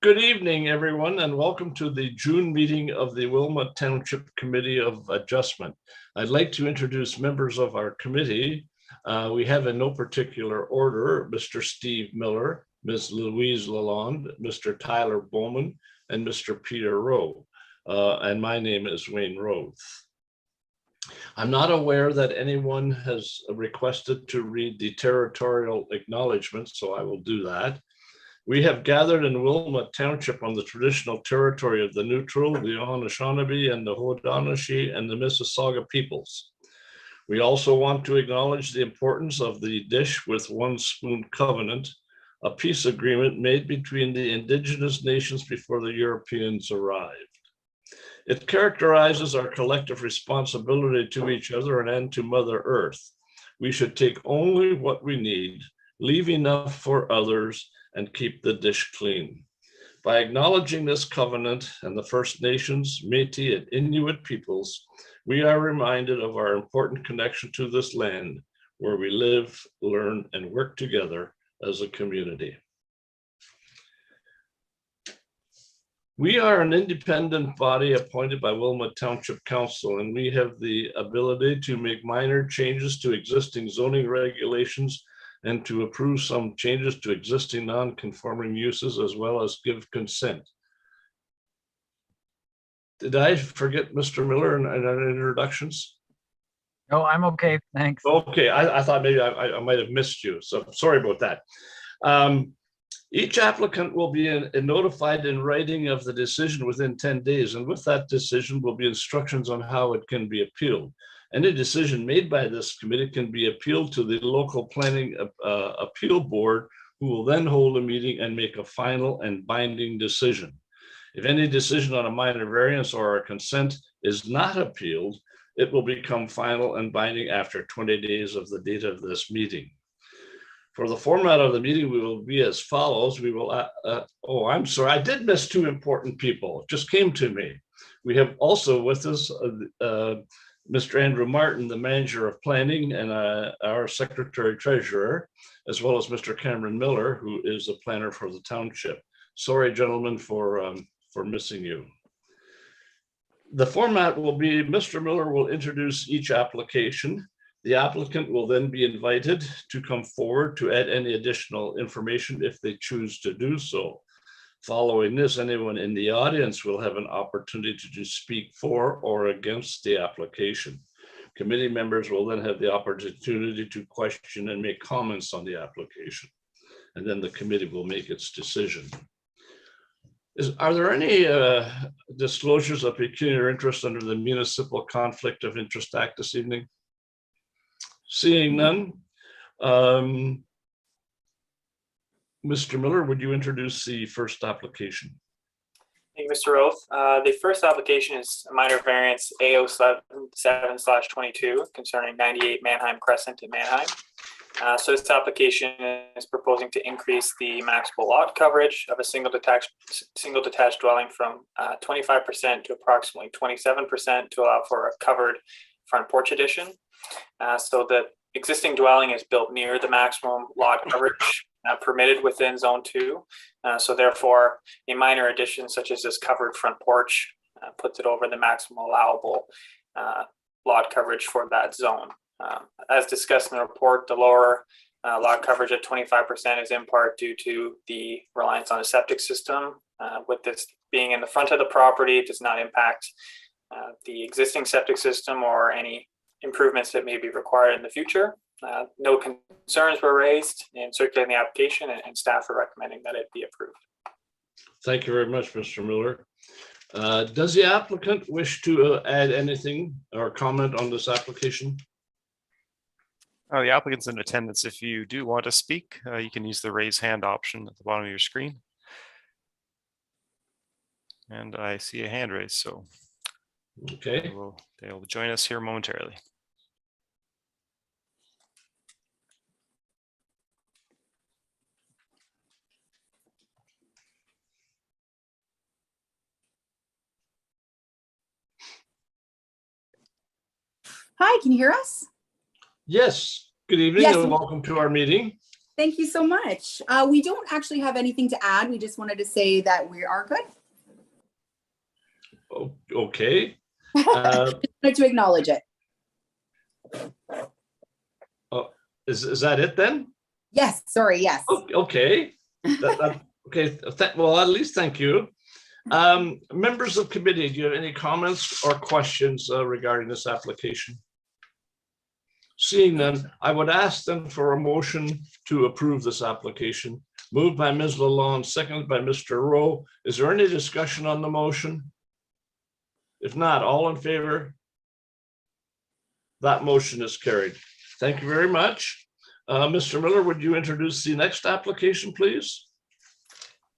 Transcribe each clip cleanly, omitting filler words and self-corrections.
Good evening, everyone, and welcome to the June meeting of the Wilmot Township Committee of Adjustment. I'd like to introduce members of our committee. We have in no particular order, Mr. Steve Miller, Ms. Louise Lalonde, Mr. Tyler Bowman, and Mr. Peter Rowe. And my name is Wayne Roth. I'm not aware that anyone has requested to read the territorial acknowledgements, so I will do that. We have gathered in Wilmot Township on the traditional territory of the Neutral, the Anishinaabe, and the Haudenosaunee, and the Mississauga peoples. We also want to acknowledge the importance of the Dish with One Spoon Covenant, a peace agreement made between the indigenous nations before the Europeans arrived. It characterizes our collective responsibility to each other and to Mother Earth. We should take only what we need, leave enough for others, and keep the dish clean. By acknowledging this covenant and the First Nations, Métis, and Inuit peoples, we are reminded of our important connection to this land where we live, learn, and work together as a community. We are an independent body appointed by Wilmot Township Council, and we have the ability to make minor changes to existing zoning regulations and to approve some changes to existing non-conforming uses, as well as give consent. Did I forget Mr. Miller in our introductions? No, I'm okay, thanks. Okay, I thought maybe I might have missed you, so sorry about that. Each applicant will be notified in writing of the decision within 10 days, and with that decision will be instructions on how it can be appealed. Any decision made by this committee can be appealed to the local planning appeal board, who will then hold a meeting and make a final and binding decision. If any decision on a minor variance or a consent is not appealed, it will become final and binding after 20 days of the date of this meeting. For the format of the meeting, we will be as follows. We will, oh, I'm sorry, I did miss two important people. It just came to me. We have also with us Mr. Andrew Martin, the manager of planning, and our secretary treasurer, as well as Mr. Cameron Miller, who is the planner for the township. Sorry, gentlemen, for missing you. The format will be Mr. Miller will introduce each application. The applicant will then be invited to come forward to add any additional information if they choose to do so. Following this, anyone in the audience will have an opportunity to speak for or against the application. Committee members will then have the opportunity to question and make comments on the application, and then the committee will make its decision. Are there any disclosures of pecuniary interest under the Municipal Conflict of Interest Act this evening? Seeing none, Mr. Miller, would you introduce the first application? Thank you, Mr. Roth. The first application is a minor variance A07/22 concerning 98 Manheim Crescent in Manheim. So this application is proposing to increase the maximum lot coverage of a single detached dwelling from 25% to approximately 27% to allow for a covered front porch addition. So the existing dwelling is built near the maximum lot coverage permitted within Zone 2. So therefore, a minor addition such as this covered front porch puts it over the maximum allowable lot coverage for that zone. As discussed in the report, the lower lot coverage at 25% is in part due to the reliance on a septic system. With this being in the front of the property, it does not impact the existing septic system or any improvements that may be required in the future. No concerns were raised in circulating the application, and staff are recommending that it be approved. Thank you very much, Mr. Miller. Does the applicant wish to add anything or comment on this application? The applicant's in attendance. If you do want to speak, you can use the raise hand option at the bottom of your screen. And I see a hand raised, so okay, they will join us here momentarily. Hi, can you hear us? Yes, good evening, yes. And welcome to our meeting. Thank you so much. We don't actually have anything to add. We just wanted to say that we are good. Okay. Just wanted to acknowledge it. Is that it then? Yes, sorry, yes. Okay. Okay. Well, at least thank you. Members of committee, do you have any comments or questions regarding this application? Seeing none, I would ask them for a motion to approve this application. Moved by Ms. Lalonde, seconded by Mr. Rowe. Is there any discussion on the motion? If not, all in favor? That motion is carried. Thank you very much. Mr. Miller, would you introduce the next application, please?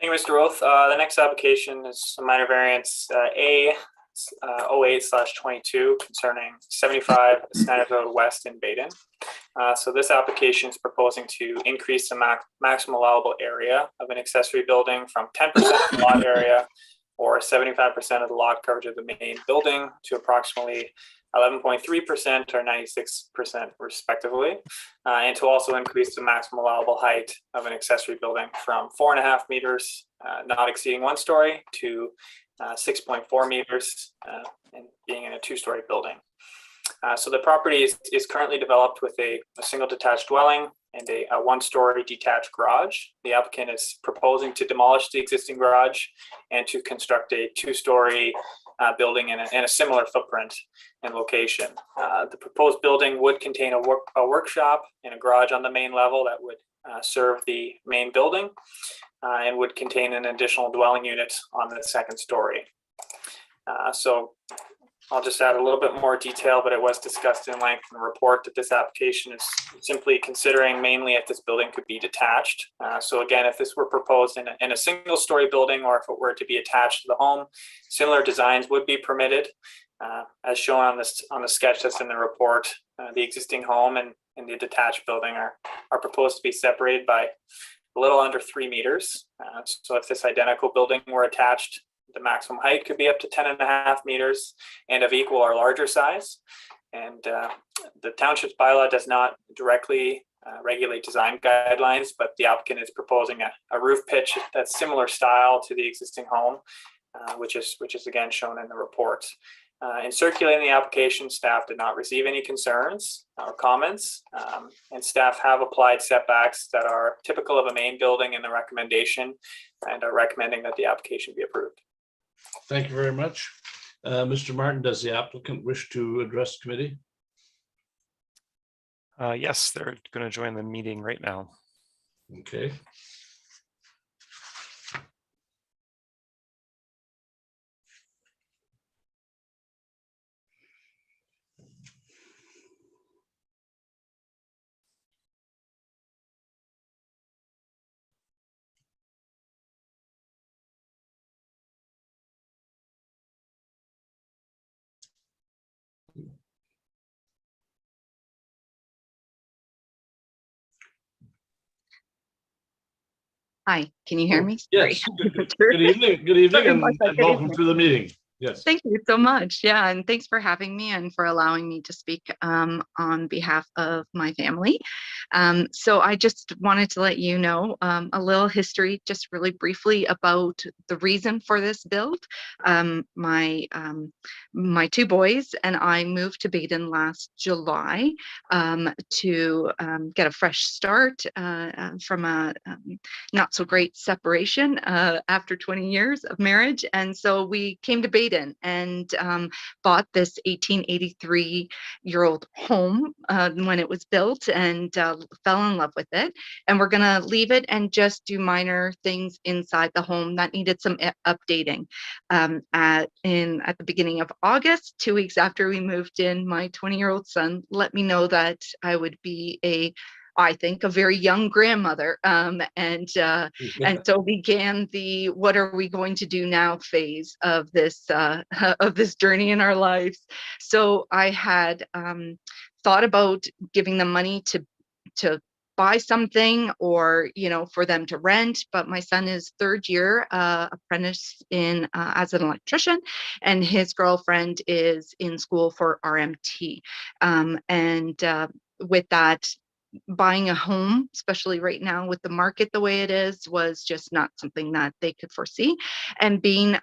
Thank you, Mr. Roth. The next application is a minor variance A 08/22 concerning 75 Snyder Road West in Baden. So this application is proposing to increase the maximum allowable area of an accessory building from 10% of the lot area or 75% of the lot coverage of the main building to approximately 11.3% or 96% respectively, and to also increase the maximum allowable height of an accessory building from 4.5 meters, not exceeding 1 story, to 6.4 meters, and being in a 2-story building. So the property is currently developed with a single detached dwelling and a 1-story detached garage. The applicant is proposing to demolish the existing garage and to construct a 2-story building in a similar footprint and location. The proposed building would contain a workshop and a garage on the main level that would serve the main building, and would contain an additional dwelling unit on the 2nd story. So I'll just add a little bit more detail, but it was discussed in length in the report that this application is simply considering mainly if this building could be detached. So again, if this were proposed in a 1-story building, or if it were to be attached to the home, similar designs would be permitted. As shown on the sketch that's in the report, the existing home and the detached building are proposed to be separated by a little under 3 meters. So if this identical building were attached, the maximum height could be up to 10.5 meters and of equal or larger size. And the township's bylaw does not directly regulate design guidelines, but the applicant is proposing a roof pitch that's similar style to the existing home, which is again shown in the report. In circulating the application, staff did not receive any concerns or comments, and staff have applied setbacks that are typical of a main building in the recommendation and are recommending that the application be approved. Thank you very much. Mr. Martin, does the applicant wish to address the committee? Yes, they're going to join the meeting right now. Okay. Hi, can you hear me? Yes. Sorry. Good evening. Good evening, Sorry and about that. Good welcome evening. to the meeting. Yes. Thank you so much. Yeah, and thanks for having me and for allowing me to speak on behalf of my family. So I just wanted to let you know a little history, just really briefly, about the reason for this build. My 2 boys and I moved to Baden last July to get a fresh start from a not so great separation after 20 years of marriage. And so we came to Baden and bought this 1883-year-old home when it was built, and fell in love with it. And we're gonna leave it and just do minor things inside the home that needed some updating. At the beginning of August, 2 weeks after we moved in, my 20-year-old son let me know that I would be I think a very young grandmother, and so began the "what are we going to do now" phase of this journey in our lives. So I had thought about giving them money to buy something, or for them to rent, but my son is 3rd year apprentice in as an electrician, and his girlfriend is in school for RMT, and with that, buying a home, especially right now with the market the way it is, was just not something that they could foresee. And being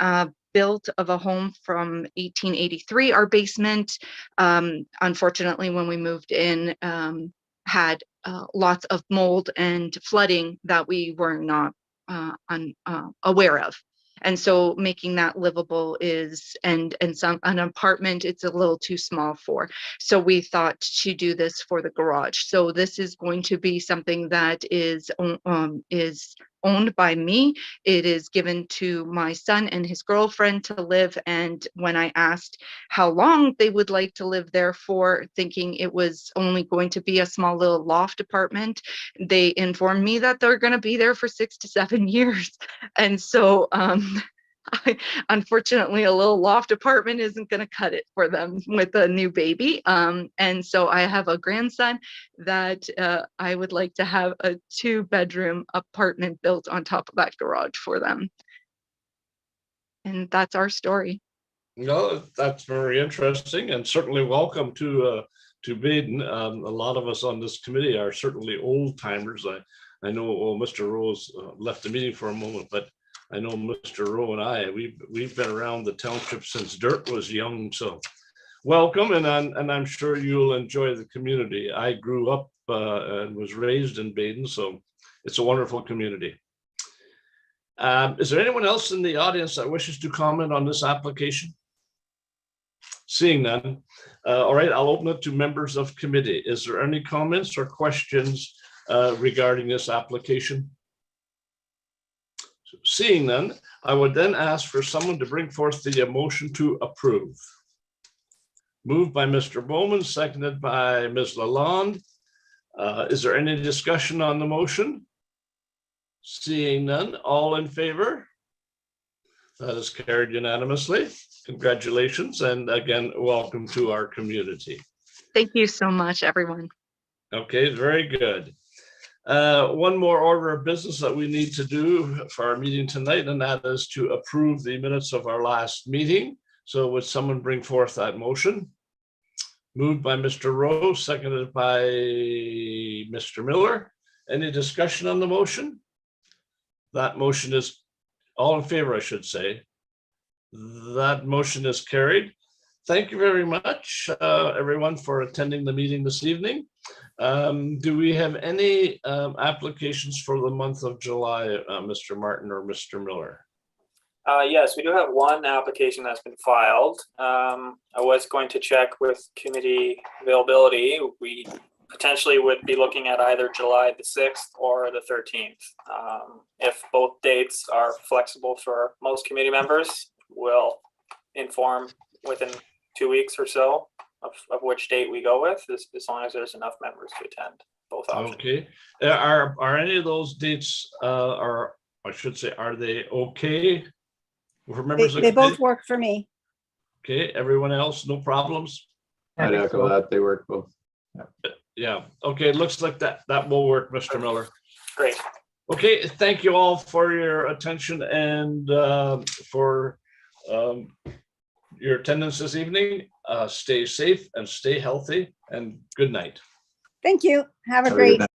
built of a home from 1883, our basement, unfortunately, when we moved in, had lots of mold and flooding that we were not aware of. And so making that livable is, and an apartment, it's a little too small for. So we thought to do this for the garage. So this is going to be something that is owned by me. It is given to my son and his girlfriend to live. And when I asked how long they would like to live there for, thinking it was only going to be a small little loft apartment, they informed me that they're going to be there for 6 to 7 years. And so unfortunately, a little loft apartment isn't going to cut it for them with a new baby. And so I have a grandson that I would like to have a 2-bedroom apartment built on top of that garage for them. And that's our story. No, that's very interesting, and certainly welcome to Baden. A lot of us on this committee are certainly old timers. I know Mr. Rose left the meeting for a moment, but I know Mr. Rowe and I, we've been around the township since dirt was young. So welcome, and I'm sure you'll enjoy the community. I grew up and was raised in Baden, so it's a wonderful community. Is there anyone else in the audience that wishes to comment on this application? Seeing none. All right, I'll open it to members of committee. Is there any comments or questions regarding this application? Seeing none, I would then ask for someone to bring forth the motion to approve. Moved by Mr. Bowman, seconded by Ms. Lalonde. Is there any discussion on the motion? Seeing none, all in favor? That is carried unanimously. Congratulations, and again, welcome to our community. Thank you so much, everyone. Okay, very good. One more order of business that we need to do for our meeting tonight, and that is to approve the minutes of our last meeting. So would someone bring forth that motion? Moved by Mr. Rowe, seconded by Mr. Miller. Any discussion on the motion? That motion is all in favor, I should say. That motion is carried. Thank you very much, everyone, for attending the meeting this evening. Do we have any applications for the month of July, Mr. Martin or Mr. Miller? Yes, we do have one application that's been filed. I was going to check with committee availability. We potentially would be looking at either July the 6th or the 13th. If both dates are flexible for most committee members, we'll inform within 2 weeks or so of which date we go with, as long as there's enough members to attend both options. Okay. Are any of those dates, or I should say, are they okay for members? They both work for me. Okay, everyone else, no problems? I'd echo that. They work both. Yeah, okay, it looks like that will work, Mr. Miller. Great. Okay, thank you all for your attention and for your attendance this evening. Stay safe and stay healthy, and good night. Thank you. Have a Have a good great night.